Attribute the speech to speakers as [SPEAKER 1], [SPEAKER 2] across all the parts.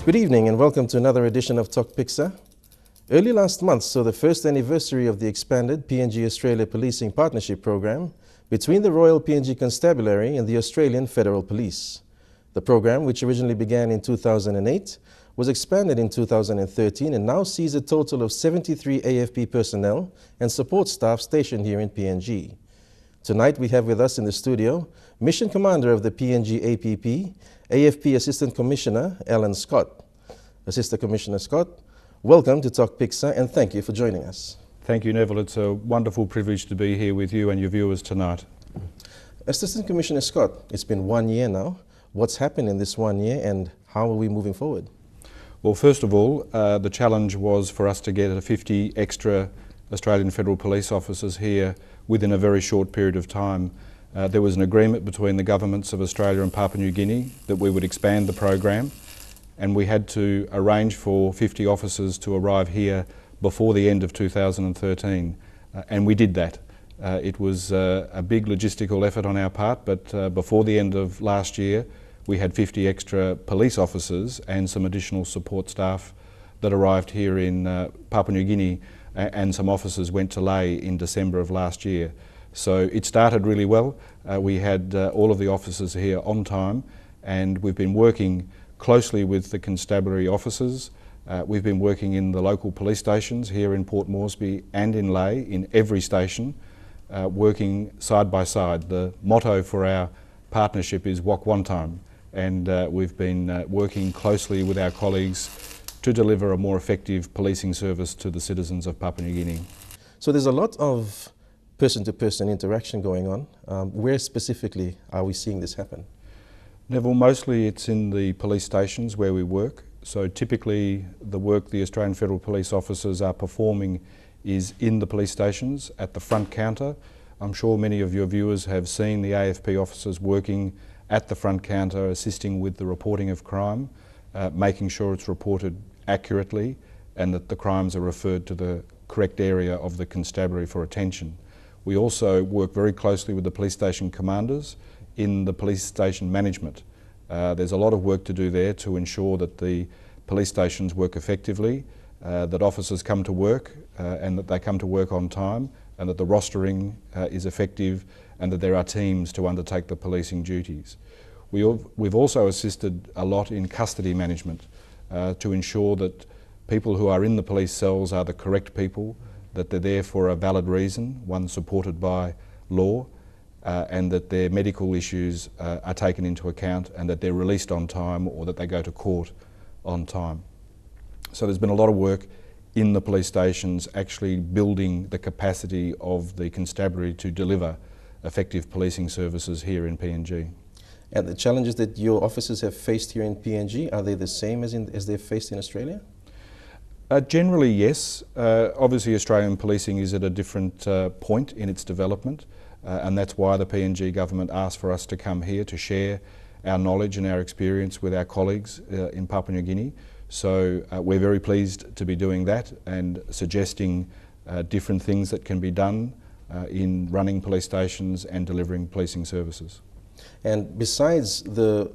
[SPEAKER 1] Good evening and welcome to another edition of Tok Piksa. Early last month saw the first anniversary of the expanded PNG Australia Policing Partnership Program between the Royal PNG Constabulary and the Australian Federal Police. The program, which originally began in 2008, was expanded in 2013 and now sees a total of 73 AFP personnel and support staff stationed here in PNG. Tonight we have with us in the studio Mission Commander of the PNG APP, AFP Assistant Commissioner Alan Scot. Assistant Commissioner Scot, welcome to Tok Piksa and thank you for joining us.
[SPEAKER 2] Thank you, Neville. It's a wonderful privilege to be here with you and your viewers tonight.
[SPEAKER 1] Assistant Commissioner Scot, it's been 1 year now. What's happened in this 1 year and how are we moving forward?
[SPEAKER 2] Well, first of all, the challenge was for us to get 50 extra Australian Federal Police officers here within a very short period of time. There was an agreement between the governments of Australia and Papua New Guinea that we would expand the program, and we had to arrange for 50 officers to arrive here before the end of 2013, and we did that. It was a big logistical effort on our part, but before the end of last year we had 50 extra police officers and some additional support staff that arrived here in Papua New Guinea, and some officers went to Lae in December of last year. So it started really well. We had all of the officers here on time, and we've been working closely with the constabulary officers. We've been working in the local police stations here in Port Moresby and in Lae, in every station, working side by side. The motto for our partnership is Walk One Time, and we've been working closely with our colleagues to deliver a more effective policing service to the citizens of Papua New Guinea.
[SPEAKER 1] So there's a lot of person-to-person interaction going on. Where specifically are we seeing this happen?
[SPEAKER 2] Neville, mostly it's in the police stations where we work. So typically the work the Australian Federal Police officers are performing is in the police stations at the front counter. I'm sure many of your viewers have seen the AFP officers working at the front counter, assisting with the reporting of crime, making sure it's reported accurately and that the crimes are referred to the correct area of the constabulary for attention. We also work very closely with the police station commanders in the police station management. There's a lot of work to do there to ensure that the police stations work effectively, that officers come to work and that they come to work on time, and that the rostering is effective, and that there are teams to undertake the policing duties. We've also assisted a lot in custody management to ensure that people who are in the police cells are the correct people, that they're there for a valid reason, one supported by law, and that their medical issues are taken into account, and that they're released on time or that they go to court on time. So there's been a lot of work in the police stations actually building the capacity of the constabulary to deliver effective policing services here in PNG.
[SPEAKER 1] And the challenges that your officers have faced here in PNG, are they the same as they've faced in Australia?
[SPEAKER 2] Generally, yes. Obviously, Australian policing is at a different point in its development, and that's why the PNG government asked for us to come here to share our knowledge and our experience with our colleagues in Papua New Guinea. So we're very pleased to be doing that and suggesting different things that can be done in running police stations and delivering policing services.
[SPEAKER 1] And besides the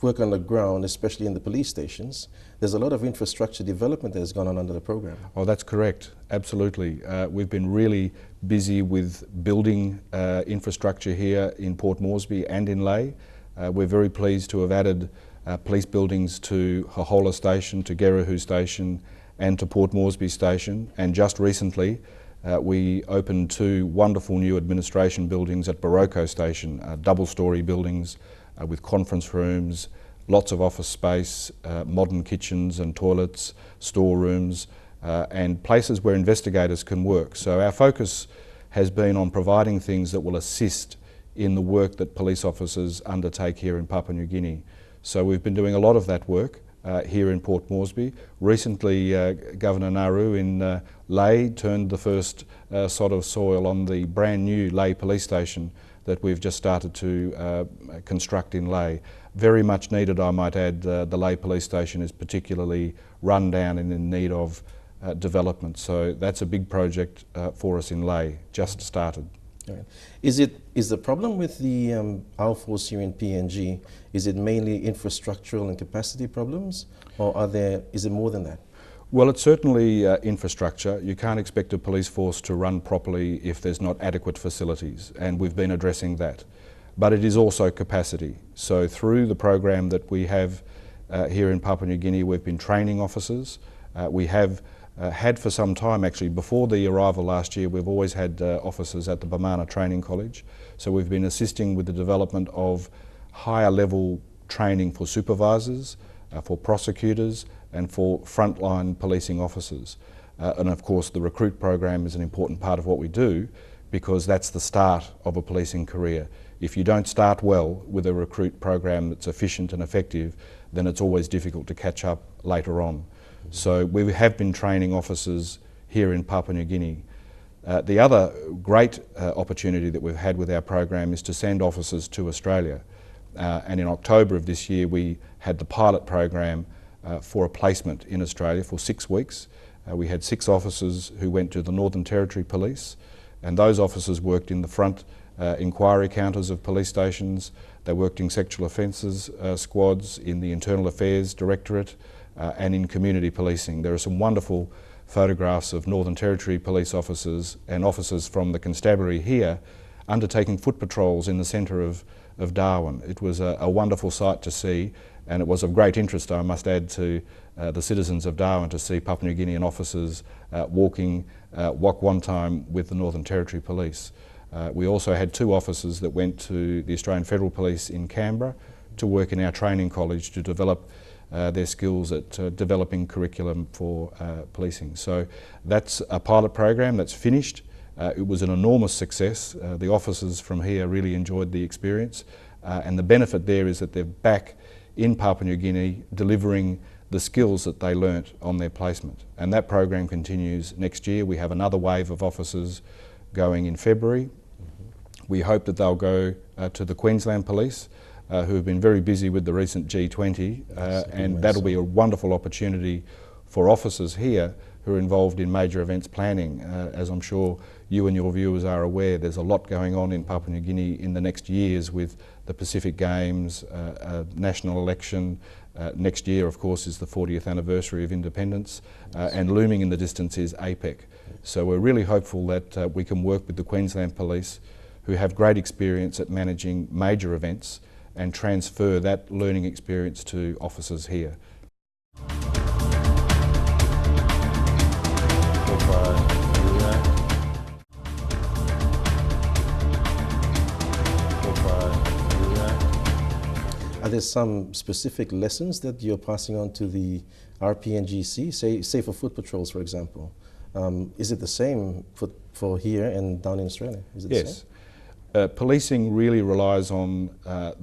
[SPEAKER 1] work on the ground, especially in the police stations, there's a lot of infrastructure development that has gone on under the program.
[SPEAKER 2] Oh, that's correct. Absolutely. We've been really busy with building infrastructure here in Port Moresby and in Lae. We're very pleased to have added police buildings to Hohola Station, to Gerahu Station and to Port Moresby Station, and just recently we opened 2 wonderful new administration buildings at Baroko Station, double-storey buildings with conference rooms, lots of office space, modern kitchens and toilets, storerooms, and places where investigators can work. So our focus has been on providing things that will assist in the work that police officers undertake here in Papua New Guinea. So we've been doing a lot of that work here in Port Moresby. Recently, Governor Nauru in Lae turned the first sod of soil on the brand new Lae police station that we've just started to construct in Lae. Very much needed, I might add. The Lae police station is particularly run down and in need of development. So that's a big project for us in Lae, just started.
[SPEAKER 1] All right. Is the problem with the our force here in PNG, is it mainly infrastructural and capacity problems, or is it more than that?
[SPEAKER 2] Well, it's certainly infrastructure. You can't expect a police force to run properly if there's not adequate facilities, and we've been addressing that. But it is also capacity. So through the program that we have here in Papua New Guinea, we've been training officers. We have had for some time, actually, before the arrival last year, we've always had officers at the Bamana Training College. So we've been assisting with the development of higher level training for supervisors, for prosecutors, and for frontline policing officers. And of course, the recruit program is an important part of what we do, because that's the start of a policing career. If you don't start well with a recruit program that's efficient and effective, then it's always difficult to catch up later on. So we have been training officers here in Papua New Guinea. The other great opportunity that we've had with our program is to send officers to Australia. And in October of this year, we had the pilot program for a placement in Australia for 6 weeks. We had 6 officers who went to the Northern Territory Police, and those officers worked in the front inquiry counters of police stations. They worked in sexual offences squads, in the Internal Affairs Directorate, and in community policing. There are some wonderful photographs of Northern Territory police officers and officers from the constabulary here undertaking foot patrols in the centre of Darwin. It was a wonderful sight to see, and it was of great interest, I must add, to the citizens of Darwin to see Papua New Guinean officers walking walk one time with the Northern Territory Police. We also had 2 officers that went to the Australian Federal Police in Canberra to work in our training college to develop their skills at developing curriculum for policing. So that's a pilot program that's finished. It was an enormous success. The officers from here really enjoyed the experience, and the benefit there is that they're back in Papua New Guinea delivering the skills that they learnt on their placement. And that program continues next year. We have another wave of officers going in February. We hope that they'll go to the Queensland Police, who have been very busy with the recent G20, and that'll be a wonderful opportunity for officers here who are involved in major events planning. As I'm sure you and your viewers are aware, there's a lot going on in Papua New Guinea in the next years with the Pacific Games, a national election. Next year, of course, is the 40th anniversary of independence, and looming in the distance is APEC. So we're really hopeful that we can work with the Queensland Police, who have great experience at managing major events, and transfer that learning experience to officers here.
[SPEAKER 1] Are there some specific lessons that you're passing on to the RPNGC, say for foot patrols, for example? Is it the same for here and down in Australia? Is it the same?
[SPEAKER 2] Policing really relies on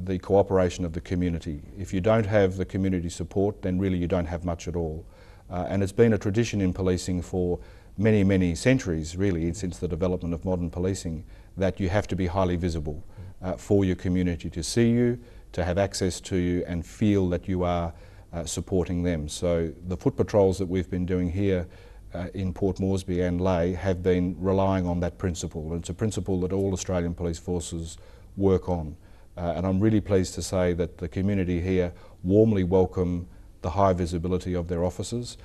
[SPEAKER 2] the cooperation of the community. If you don't have the community support, then really you don't have much at all. And it's been a tradition in policing for many, many centuries, really, since the development of modern policing, that you have to be highly visible for your community to see you, to have access to you, and feel that you are supporting them. So the foot patrols that we've been doing here in Port Moresby and Lae have been relying on that principle. And it's a principle that all Australian police forces work on. And I'm really pleased to say that the community here warmly welcome the high visibility of their officers,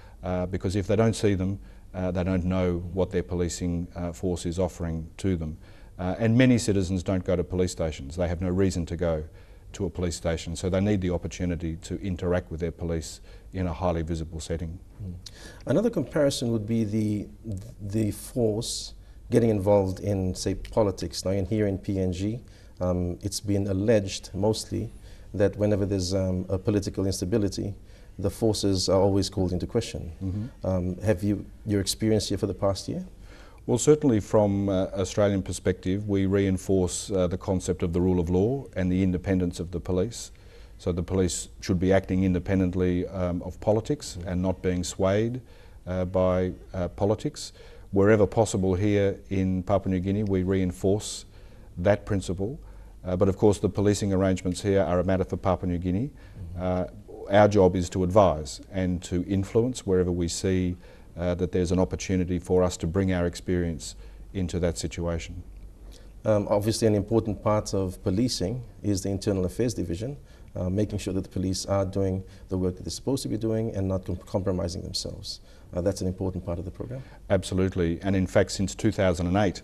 [SPEAKER 2] because if they don't see them, they don't know what their policing force is offering to them. And many citizens don't go to police stations. They have no reason to go to a police station, so they need the opportunity to interact with their police in a highly visible setting.
[SPEAKER 1] Another comparison would be the force getting involved in, say, politics. Now, here in PNG, it's been alleged mostly that whenever there's a political instability, the forces are always called into question. Have your experience here for the past year?
[SPEAKER 2] Well, certainly from Australian perspective, we reinforce the concept of the rule of law and the independence of the police. So the police should be acting independently of politics and not being swayed by politics. Wherever possible here in Papua New Guinea, we reinforce that principle. But of course, the policing arrangements here are a matter for Papua New Guinea. Our job is to advise and to influence wherever we see that there's an opportunity for us to bring our experience into that situation.
[SPEAKER 1] Obviously, an important part of policing is the Internal Affairs Division, making sure that the police are doing the work that they're supposed to be doing and not compromising themselves. That's an important part of the program.
[SPEAKER 2] Absolutely, and in fact since 2008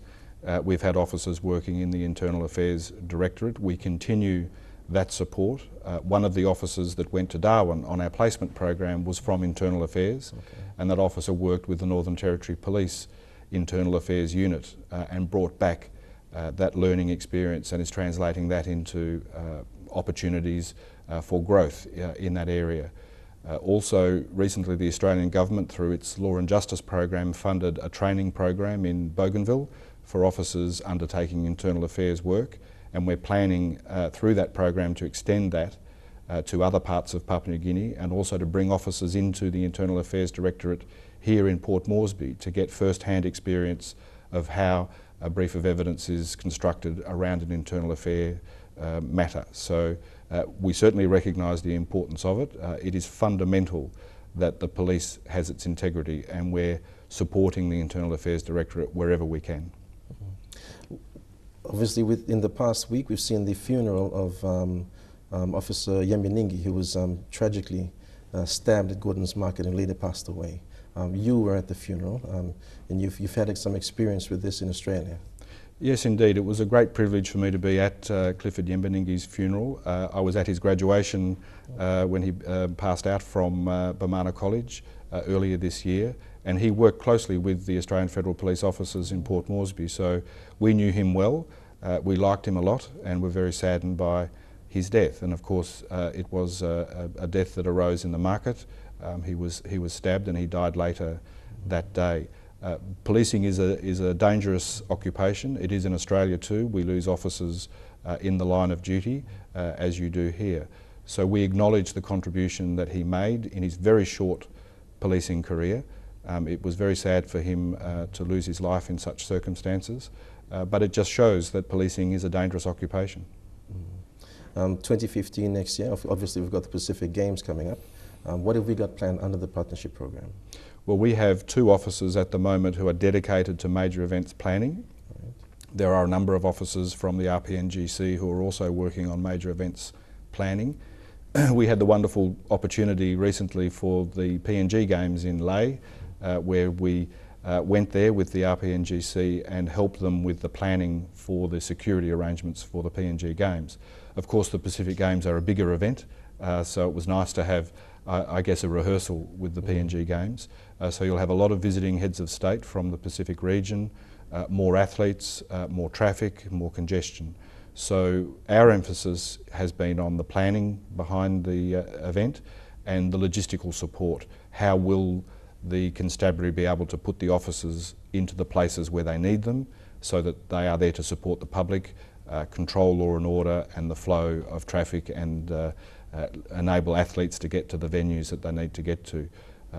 [SPEAKER 2] we've had officers working in the Internal Affairs Directorate. We continue that support. One of the officers that went to Darwin on our placement program was from Internal Affairs, and that officer worked with the Northern Territory Police Internal Affairs Unit and brought back that learning experience and is translating that into opportunities for growth in that area. Also recently the Australian Government through its Law and Justice program funded a training program in Bougainville for officers undertaking internal affairs work, and we're planning through that program to extend that to other parts of Papua New Guinea, and also to bring officers into the Internal Affairs Directorate here in Port Moresby to get first-hand experience of how a brief of evidence is constructed around an internal affair matter. So we certainly recognise the importance of it. It is fundamental that the police has its integrity, and we're supporting the Internal Affairs Directorate wherever we can.
[SPEAKER 1] Obviously, in the past week, we've seen the funeral of Officer Yembeningi, who was tragically stabbed at Gordon's Market and later passed away. You were at the funeral, and you've had some experience with this in Australia.
[SPEAKER 2] Yes, indeed. It was a great privilege for me to be at Clifford Yembeningi's funeral. I was at his graduation when he passed out from Bamana College earlier this year, and he worked closely with the Australian Federal Police officers in Port Moresby, so we knew him well, we liked him a lot, and were very saddened by his death. And of course it was a death that arose in the market. He was stabbed and he died later that day. Policing is a dangerous occupation. It is in Australia too. We lose officers in the line of duty, as you do here. So we acknowledge the contribution that he made in his very short policing career. It was very sad for him to lose his life in such circumstances, but it just shows that policing is a dangerous occupation.
[SPEAKER 1] 2015 next year, obviously we've got the Pacific Games coming up. What have we got planned under the partnership program?
[SPEAKER 2] Well, we have 2 officers at the moment who are dedicated to major events planning. Right. There are a number of officers from the RPNGC who are also working on major events planning. We had the wonderful opportunity recently for the PNG Games in Lae, where we went there with the RPNGC and helped them with the planning for the security arrangements for the PNG Games. Of course, the Pacific Games are a bigger event, so it was nice to have I guess a rehearsal with the PNG Games. So you'll have a lot of visiting heads of state from the Pacific region, more athletes, more traffic, more congestion. So our emphasis has been on the planning behind the event and the logistical support. How will the constabulary be able to put the officers into the places where they need them so that they are there to support the public, control law and order and the flow of traffic, and enable athletes to get to the venues that they need to get to.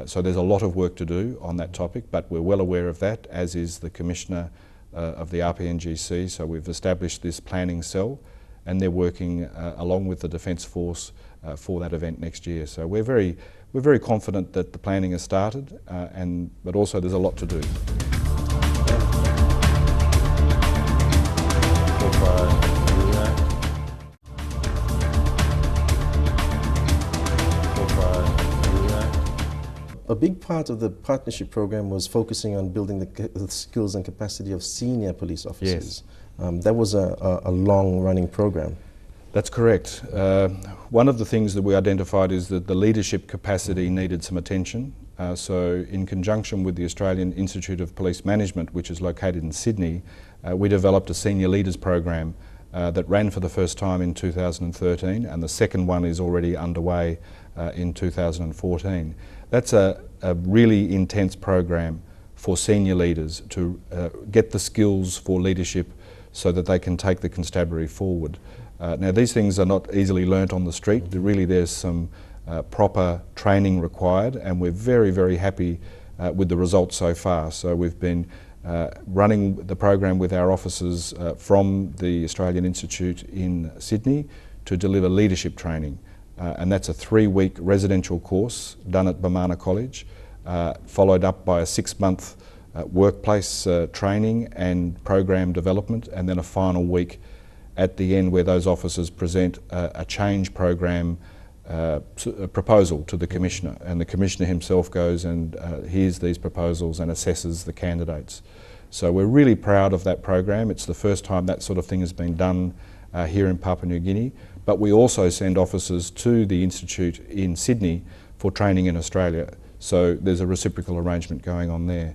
[SPEAKER 2] So there's a lot of work to do on that topic, but we're well aware of that, as is the Commissioner of the RPNGC. So we've established this planning cell, and they're working along with the Defence Force for that event next year. So we're very confident that the planning has started, but also there's a lot to do.
[SPEAKER 1] A big part of the partnership program was focusing on building the skills and capacity of senior police officers. Yes. That was a long-running program.
[SPEAKER 2] That's correct. One of the things that we identified is that the leadership capacity needed some attention. So in conjunction with the Australian Institute of Police Management, which is located in Sydney, we developed a senior leaders program that ran for the first time in 2013, and the second one is already underway in 2014. That's a really intense program for senior leaders to get the skills for leadership so that they can take the constabulary forward. Now these things are not easily learnt on the street. There's some proper training required, and we're very, very happy with the results so far. So we've been running the program with our officers from the Australian Institute in Sydney to deliver leadership training. And that's a 3-week residential course done at Bamana College, followed up by a 6-month workplace training and program development, and then a final week at the end where those officers present a change program a proposal to the Commissioner, and the Commissioner himself goes and hears these proposals and assesses the candidates. So we're really proud of that program. It's the first time that sort of thing has been done here in Papua New Guinea, but we also send officers to the Institute in Sydney for training in Australia. So there's a reciprocal arrangement going on there.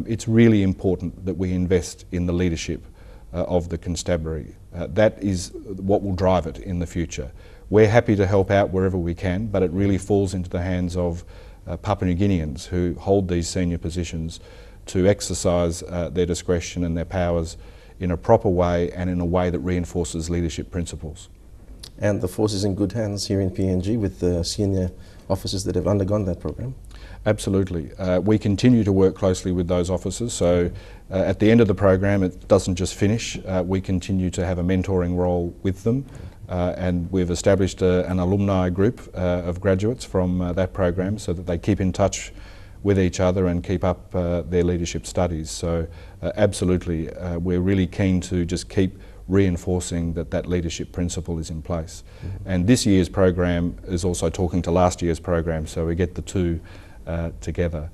[SPEAKER 2] It's really important that we invest in the leadership of the constabulary. That is what will drive it in the future. We're happy to help out wherever we can, but it really falls into the hands of Papua New Guineans who hold these senior positions to exercise their discretion and their powers in a proper way and in a way that reinforces leadership principles.
[SPEAKER 1] And the force is in good hands here in PNG with the senior officers that have undergone that program?
[SPEAKER 2] Absolutely. We continue to work closely with those officers, so at the end of the program it doesn't just finish. We continue to have a mentoring role with them, and we've established an alumni group of graduates from that program so that they keep in touch with each other and keep up their leadership studies. So absolutely, we're really keen to just keep reinforcing that leadership principle is in place. And this year's program is also talking to last year's program, so we get the two together.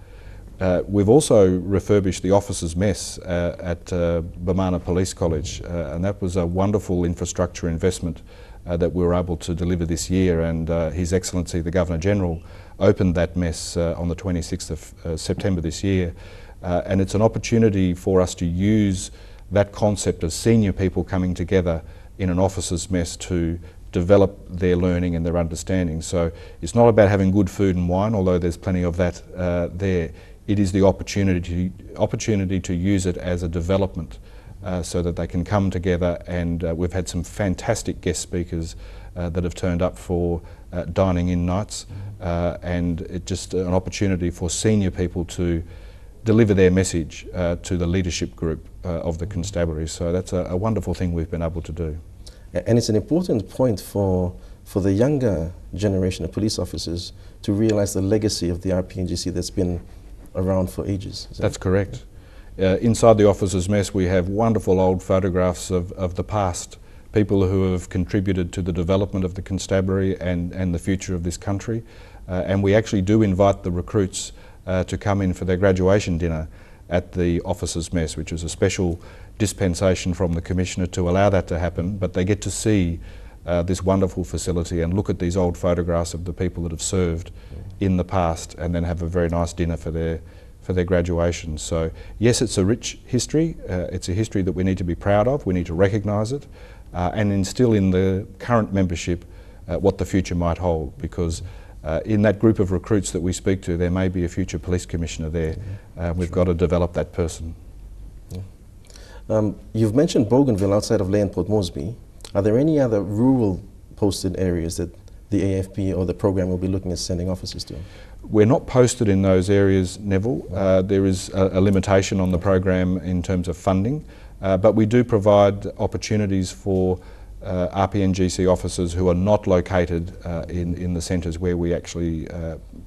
[SPEAKER 2] We've also refurbished the officers' mess at Bamana Police College, and that was a wonderful infrastructure investment that we were able to deliver this year, and His Excellency the Governor-General opened that mess on the 26th of September this year, and it's an opportunity for us to use that concept of senior people coming together in an officers' mess to develop their learning and their understanding. So it's not about having good food and wine, although there's plenty of that there. It is the opportunity to use it as a development so that they can come together, and we've had some fantastic guest speakers that have turned up for dining in nights, and it's just an opportunity for senior people to deliver their message to the leadership group of the constabulary. So that's a wonderful thing we've been able to do.
[SPEAKER 1] And it's an important point for the younger generation of police officers to realise the legacy of the RPNGC that's been around for ages.
[SPEAKER 2] That's correct. Inside the officers' mess we have wonderful old photographs of the past, people who have contributed to the development of the constabulary and the future of this country, and we actually do invite the recruits to come in for their graduation dinner at the officers' mess, which is a special dispensation from the Commissioner to allow that to happen, but they get to see this wonderful facility and look at these old photographs of the people that have served in the past, and then have a very nice dinner for their graduation. So yes, it's a rich history. It's a history that we need to be proud of. We need to recognise it and instill in the current membership what the future might hold, because in that group of recruits that we speak to, there may be a future police commissioner there. We've got to develop that person.
[SPEAKER 1] You've mentioned Bougainville outside of Lae and Port Moresby. Are there any other rural posted areas that the AFP or the program will be looking at sending officers to?
[SPEAKER 2] We're not posted in those areas, Neville. There is a limitation on the program in terms of funding, but we do provide opportunities for RPNGC officers who are not located in the centres where we actually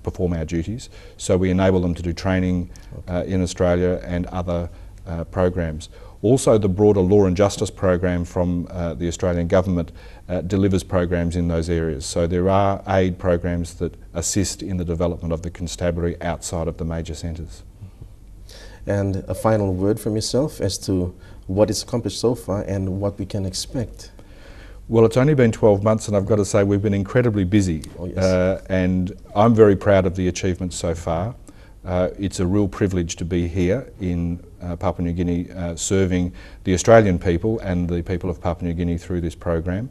[SPEAKER 2] perform our duties. So we enable them to do training in Australia and other programs. Also, the broader law and justice program from the Australian government delivers programs in those areas. So there are aid programs that assist in the development of the constabulary outside of the major centres.
[SPEAKER 1] And a final word from yourself as to what is accomplished so far and what we can expect.
[SPEAKER 2] Well, it's only been 12 months and I've got to say we've been incredibly busy.
[SPEAKER 1] Oh, yes.
[SPEAKER 2] And I'm very proud of the achievements so far. It's a real privilege to be here in Papua New Guinea serving the Australian people and the people of Papua New Guinea through this program.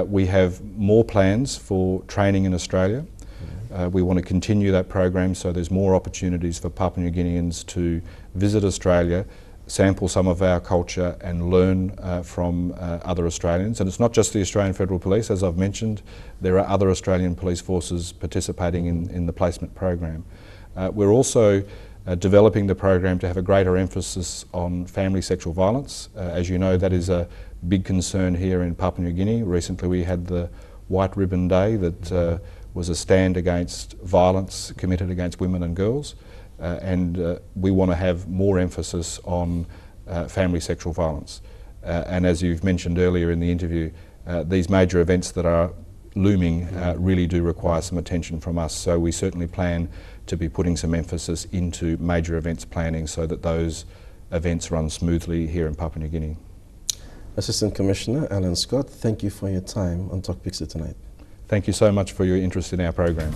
[SPEAKER 2] We have more plans for training in Australia. We want to continue that program so there's more opportunities for Papua New Guineans to visit Australia, sample some of our culture and learn from other Australians. And it's not just the Australian Federal Police, as I've mentioned, there are other Australian police forces participating in the placement program. We're also developing the program to have a greater emphasis on family sexual violence. As you know, that is a big concern here in Papua New Guinea. Recently we had the White Ribbon Day that was a stand against violence committed against women and girls. and we want to have more emphasis on family sexual violence. And as you've mentioned earlier in the interview, these major events that are looming really do require some attention from us. So we certainly plan to be putting some emphasis into major events planning so that those events run smoothly here in Papua New Guinea.
[SPEAKER 1] Assistant Commissioner Alan Scot, thank you for your time on Tok Piksa tonight.
[SPEAKER 2] Thank you so much for your interest in our program.